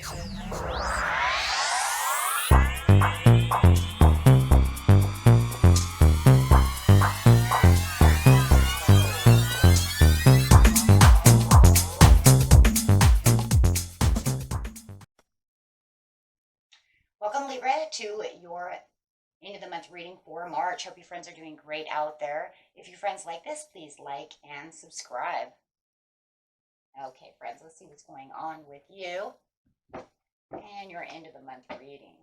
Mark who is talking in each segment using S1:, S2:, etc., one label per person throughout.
S1: Welcome, Libra, to your end of the month reading for March. Hope your friends are doing great out there. If your friends like this, please like and subscribe. Okay, friends, let's see what's going on with you and your end of the month reading.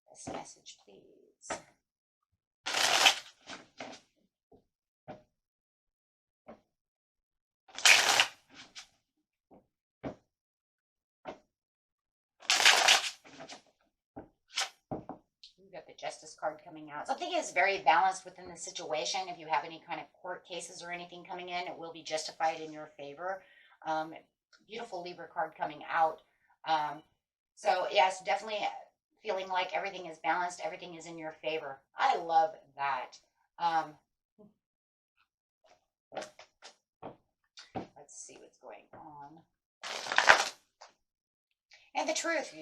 S1: This message, please. We've got the Justice card coming out. Something is very balanced within the situation. If you have any kind of court cases or anything coming in, it will be justified in your favor. Beautiful Libra card coming out. So yes, definitely feeling like everything is balanced, everything is in your favor. I love that. Let's see what's going on. And the truth,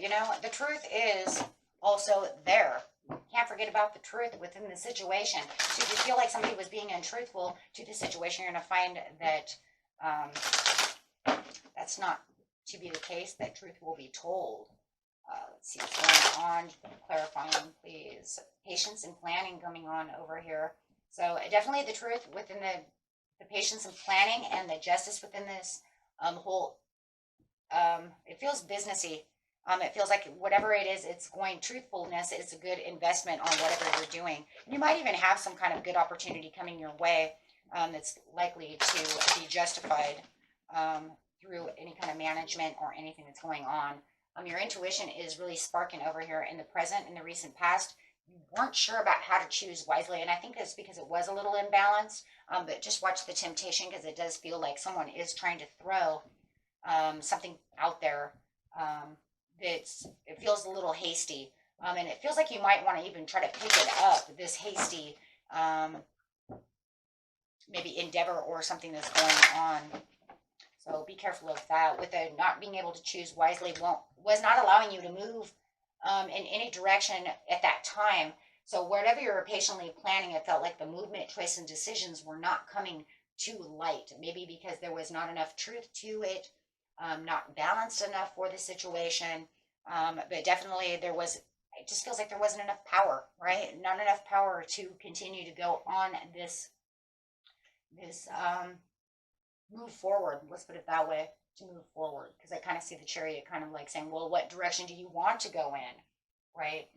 S1: the truth is also there. Can't forget about the truth within the situation. So if you feel like somebody was being untruthful to the situation, you're going to find that that's not to be the case. That truth will be told. Let's see what's going on. Clarifying, please. Patience and planning coming on over here. So definitely the truth within the patience and planning and the justice within this whole, it feels businessy. It feels like whatever it is, it's going, truthfulness is a good investment on whatever you're doing. You might even have some kind of good opportunity coming your way that's likely to be justified through any kind of management or anything that's going on. Your intuition is really sparking over here in the present, in the recent past. You weren't sure about how to choose wisely, and I think that's because it was a little imbalanced, but just watch the temptation, because it does feel like someone is trying to throw something out there. It feels a little hasty, and it feels like you might want to even try to pick it up, this hasty maybe endeavor or something that's going on. So be careful of that. With the not being able to choose wisely, was not allowing you to move in any direction at that time. So whatever you were patiently planning, it felt like the movement, choice, and decisions were not coming to light. Maybe because there was not enough truth to it, not balanced enough for the situation. But definitely it just feels like there wasn't enough power, right? Not enough power to continue to go on this move forward. Let's put it that way, to move forward. Because I kind of see the Chariot kind of like saying, well, what direction do you want to go in, right?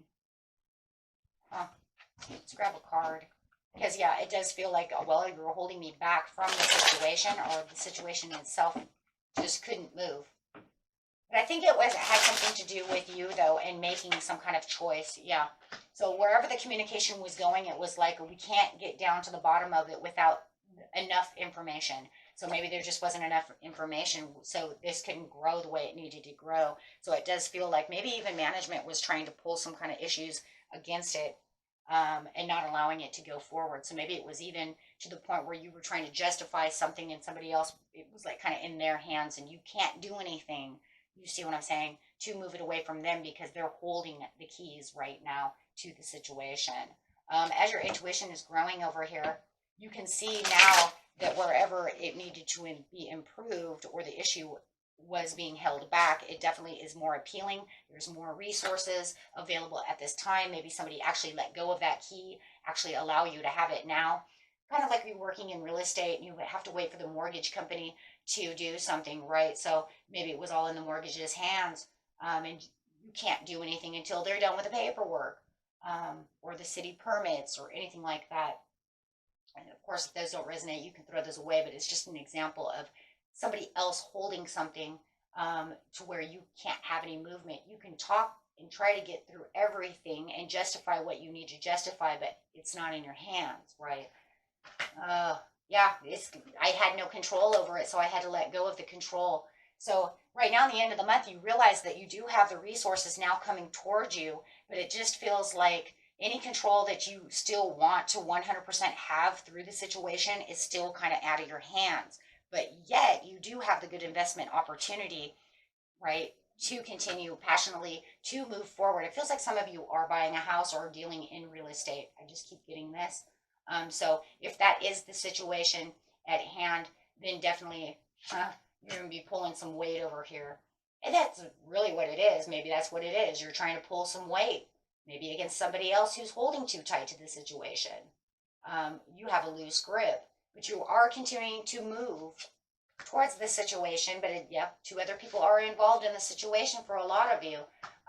S1: Let's grab a card. Because, yeah, it does feel like, well, you were holding me back from the situation, or the situation itself just couldn't move. But I think it had something to do with you, though, and making some kind of choice. Yeah. So wherever the communication was going, it was like, we can't get down to the bottom of it without enough information. So maybe there just wasn't enough information, so this couldn't grow the way it needed to grow. So it does feel like maybe even management was trying to pull some kind of issues against it, and not allowing it to go forward. So maybe it was even to the point where you were trying to justify something, and somebody else, it was like kind of in their hands, and you can't do anything. You see what I'm saying? To move it away from them, because they're holding the keys right now to the situation. As your intuition is growing over here, you can see now that wherever it needed to be improved, or the issue was being held back, it definitely is more appealing. There's more resources available at this time. Maybe somebody actually let go of that key, actually allow you to have it now. Kind of like you're working in real estate and you have to wait for the mortgage company to do something, right? So maybe it was all in the mortgage's hands, and you can't do anything until they're done with the paperwork, or the city permits or anything like that. And of course, if those don't resonate, you can throw those away, but it's just an example of somebody else holding something to where you can't have any movement. You can talk and try to get through everything and justify what you need to justify, but it's not in your hands, right? Yeah, I had no control over it, so I had to let go of the control. So right now, in the end of the month, you realize that you do have the resources now coming towards you, but it just feels like any control that you still want to 100% have through the situation is still kind of out of your hands. but yet you do have the good investment opportunity, right? To continue passionately to move forward. It feels like some of you are buying a house or dealing in real estate. I just keep getting this. So if that is the situation at hand, then definitely you're going to be pulling some weight over here. And that's really what it is. Maybe that's what it is. You're trying to pull some weight, maybe against somebody else who's holding too tight to the situation. You have a loose grip, but you are continuing to move towards the situation. But yep, two other people are involved in the situation for a lot of you.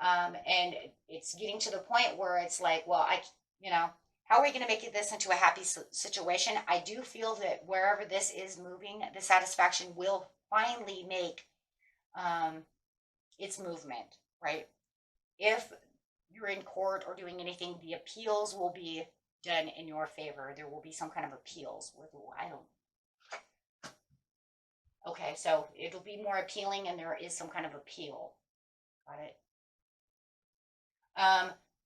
S1: And it's getting to the point where it's like, well, how are we going to make this into a happy situation? I do feel that wherever this is moving, the satisfaction will finally make its movement, right? If you're in court or doing anything, the appeals will be done in your favor. There will be some kind of appeals. Okay, so it'll be more appealing and there is some kind of appeal. Got it?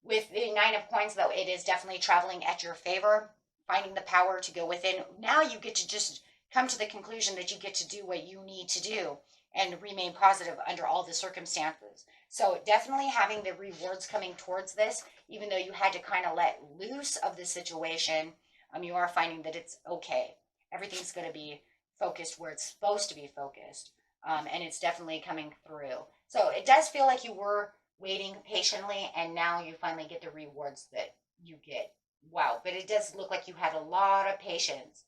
S1: With the Nine of Coins, though, it is definitely traveling at your favor, finding the power to go within. Now you get to just come to the conclusion that you get to do what you need to do and remain positive under all the circumstances. So definitely having the rewards coming towards this, even though you had to kind of let loose of the situation, you are finding that it's okay. Everything's going to be focused where it's supposed to be focused. And it's definitely coming through. So it does feel like you were waiting patiently and now you finally get the rewards that you get. Wow. But it does look like you had a lot of patience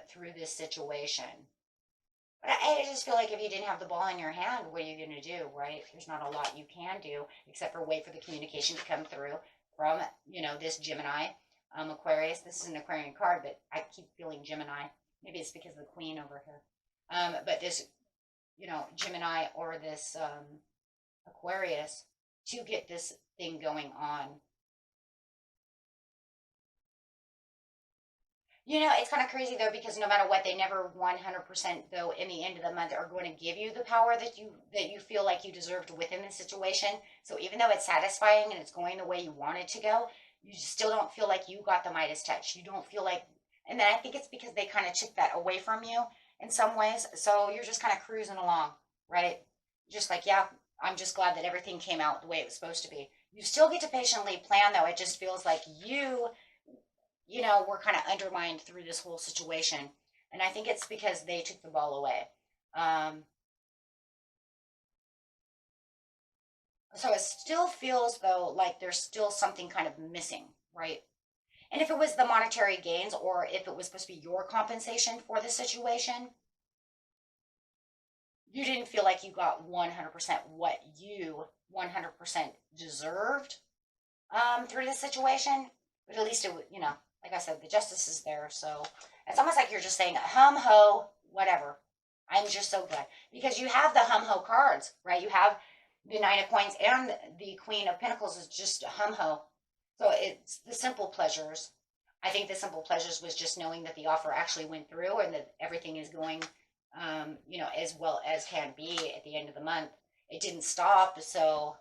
S1: through this situation. But I just feel like if you didn't have the ball in your hand, what are you going to do, right? There's not a lot you can do except for wait for the communication to come through from, this Gemini, Aquarius. This is an Aquarian card, but I keep feeling Gemini. Maybe it's because of the Queen over here. But this, Gemini or this Aquarius to get this thing going on. It's kind of crazy, though, because no matter what, they never 100%, though, in the end of the month are going to give you the power that you feel like you deserved within the situation. So even though it's satisfying and it's going the way you want it to go, you still don't feel like you got the Midas touch. You don't feel like, and then I think it's because they kind of took that away from you in some ways. So you're just kind of cruising along, right? Just like, yeah, I'm just glad that everything came out the way it was supposed to be. You still get to patiently plan, though. It just feels like we're kind of undermined through this whole situation. And I think it's because they took the ball away. So it still feels, though, like there's still something kind of missing, right? And if it was the monetary gains or if it was supposed to be your compensation for the situation, you didn't feel like you got 100% what you 100% deserved through the situation. But at least it would, like I said, the justice is there. So it's almost like you're just saying, hum ho, whatever. I'm just so good. Because you have the hum ho cards, right? You have the Nine of Coins and the Queen of Pentacles is just hum ho. So it's the simple pleasures. I think the simple pleasures was just knowing that the offer actually went through and that everything is going, as well as can be at the end of the month. It didn't stop. So,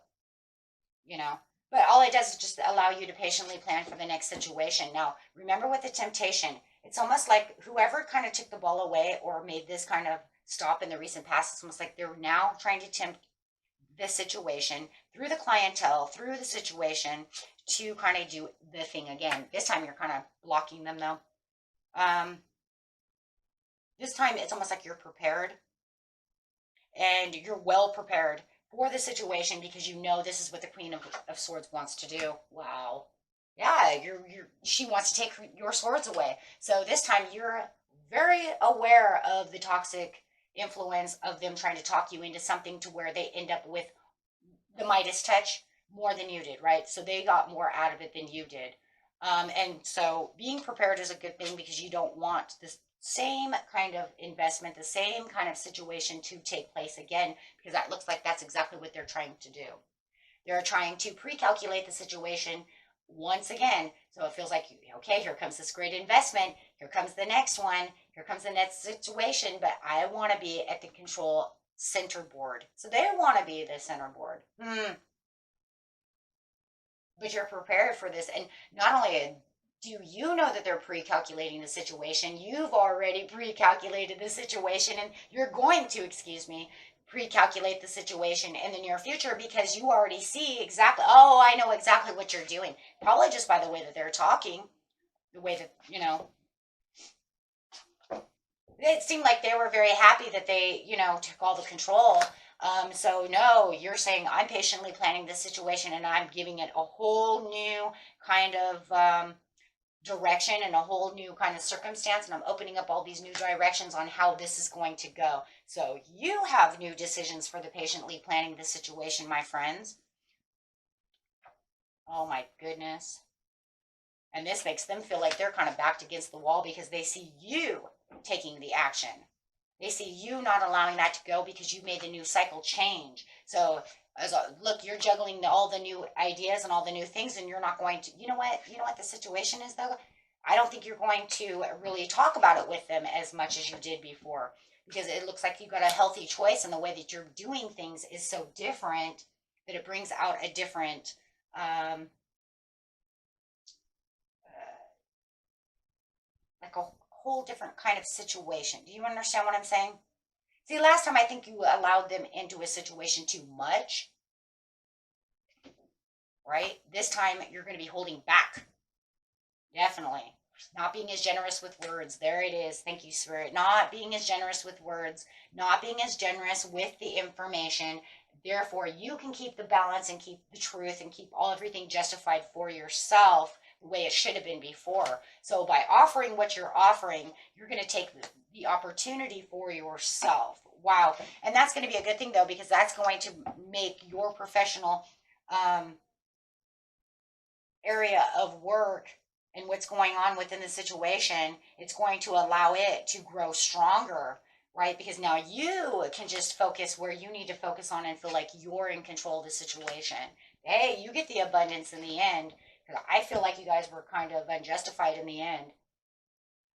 S1: but all it does is just allow you to patiently plan for the next situation. Now, remember with the temptation, it's almost like whoever kind of took the ball away or made this kind of stop in the recent past, it's almost like they're now trying to tempt this situation through the clientele, through the situation to kind of do the thing again. This time you're kind of blocking them, though. This time it's almost like you're prepared and you're well prepared for the situation because this is what the Queen of Swords wants to do. Wow. Yeah, she wants to take your swords away. So this time you're very aware of the toxic influence of them trying to talk you into something to where they end up with the Midas touch more than you did, right? So they got more out of it than you did. And so being prepared is a good thing because you don't want this same kind of investment, the same kind of situation to take place again, because that looks like that's exactly what they're trying to do. They're trying to pre-calculate the situation once again. So it feels like, okay, here comes this great investment. Here comes the next one. Here comes the next situation. But I want to be at the control center board. So they want to be the center board. But you're prepared for this. And not only Do you know that they're pre-calculating the situation? You've already pre-calculated the situation, and you're going to, excuse me, pre-calculate the situation in the near future because you already see exactly, oh, I know exactly what you're doing. Probably just by the way that they're talking, the way that, it seemed like they were very happy that they, took all the control. So no, you're saying I'm patiently planning this situation and I'm giving it a whole new kind of direction and a whole new kind of circumstance, and I'm opening up all these new directions on how this is going to go. So you have new decisions for the patiently planning the situation, my friends. Oh my goodness. And this makes them feel like they're kind of backed against the wall because they see you taking the action. They see you not allowing that to go because you made the new cycle change. So look, you're juggling all the new ideas and all the new things, and you're not going to, you know what the situation is though? I don't think you're going to really talk about it with them as much as you did before, because it looks like you got a healthy choice, and the way that you're doing things is so different that it brings out a different, like a whole different kind of situation. Do you understand what I'm saying? See, last time I think you allowed them into a situation too much, right? This time you're going to be holding back. Definitely. Not being as generous with words. There it is. Thank you, Spirit. Not being as generous with words, not being as generous with the information. Therefore, you can keep the balance and keep the truth and keep everything justified for yourself the way it should have been before. So by offering what you're offering, you're going to take the opportunity for yourself. Wow. And that's going to be a good thing, though, because that's going to make your professional area of work and what's going on within the situation, it's going to allow it to grow stronger, right? Because now you can just focus where you need to focus on and feel like you're in control of the situation. Hey, you get the abundance in the end. I feel like you guys were kind of unjustified in the end.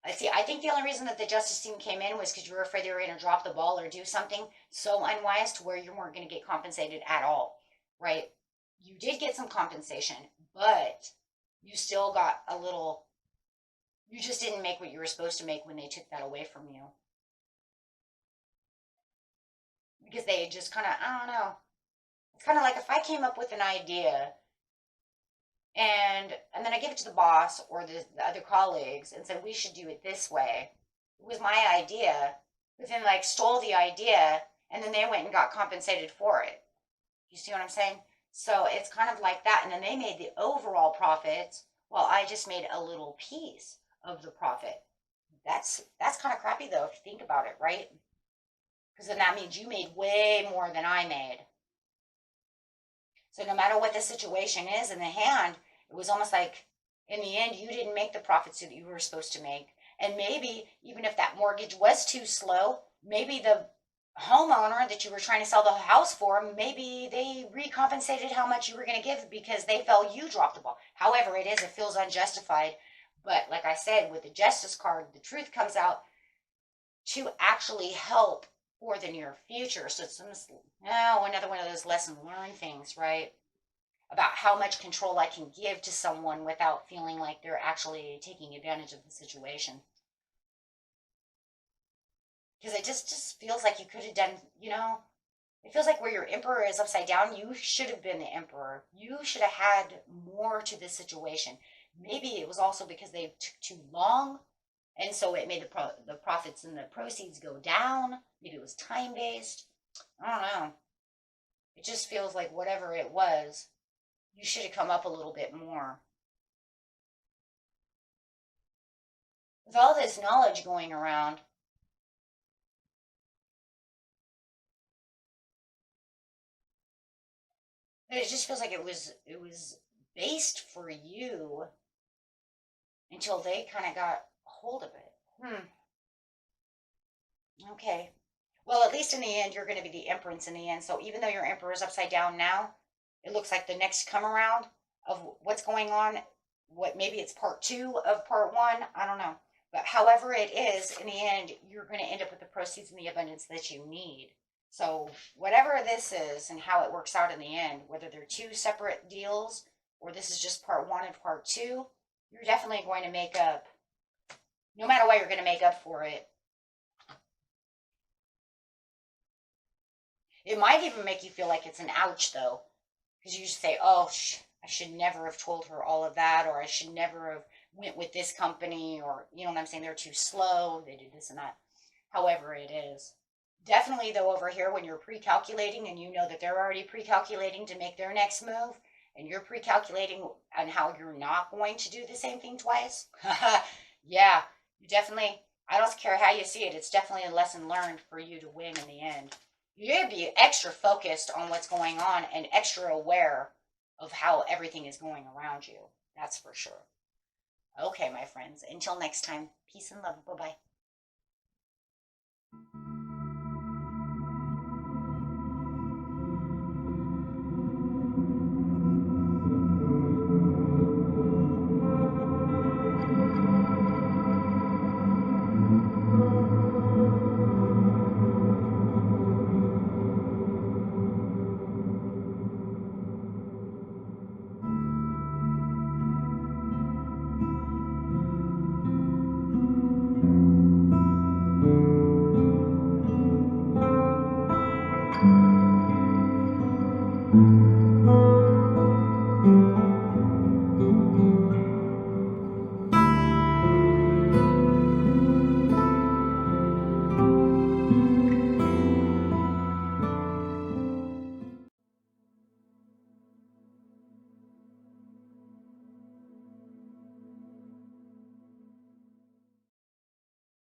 S1: I think the only reason that the justice team came in was because you were afraid they were going to drop the ball or do something so unwise to where you weren't going to get compensated at all, right? You did get some compensation, but you still got a little, you just didn't make what you were supposed to make when they took that away from you. Because they just kind of, I don't know. It's kind of like if I came up with an idea and then I give it to the boss or the other colleagues and said, we should do it this way. It was my idea, but then like stole the idea and then they went and got compensated for it. You see what I'm saying? So it's kind of like that. And then they made the overall profits. Well, I just made a little piece of the profit. That's kind of crappy though, if you think about it, right? Because then that means you made way more than I made. So no matter what the situation is in the hand, it was almost like in the end, you didn't make the profits that you were supposed to make. And maybe even if that mortgage was too slow, maybe the homeowner that you were trying to sell the house for, maybe they recompensated how much you were going to give because they felt you dropped the ball. However it is, it feels unjustified. But like I said, with the justice card, the truth comes out to actually help for the near future. So it's another one of those lesson learned things, right? About how much control I can give to someone without feeling like they're actually taking advantage of the situation. Because it just feels like you could have done, it feels like where your emperor is upside down, you should have been the emperor. You should have had more to this situation. Maybe it was also because they took too long, and so it made the profits and the proceeds go down. Maybe it was time-based. I don't know. It just feels like whatever it was, you should have come up a little bit more. With all this knowledge going around, it just feels like it was based for you until they kind of got hold of it. Okay. Well, at least in the end, you're going to be the empress in the end. So even though your emperor is upside down now, it looks like the next come around of what's going on, maybe it's part 2 of part 1. I don't know. But however it is, in the end, you're going to end up with the proceeds and the abundance that you need. So whatever this is and how it works out in the end, whether they're 2 separate deals or this is just part 1 of part 2, You're definitely going to make up. No matter what, you're going to make up for it. It might even make you feel like it's an ouch, though. Because you just say, oh, I should never have told her all of that, or I should never have went with this company, or, you know what I'm saying, they're too slow, they did this and that. However it is. Definitely, though, over here, when you're pre-calculating and you know that they're already pre-calculating to make their next move, and you're pre-calculating on how you're not going to do the same thing twice, yeah, you definitely, I don't care how you see it, it's definitely a lesson learned for you to win in the end. You gotta be extra focused on what's going on and extra aware of how everything is going around you. That's for sure. Okay, my friends, until next time, peace and love. Bye-bye.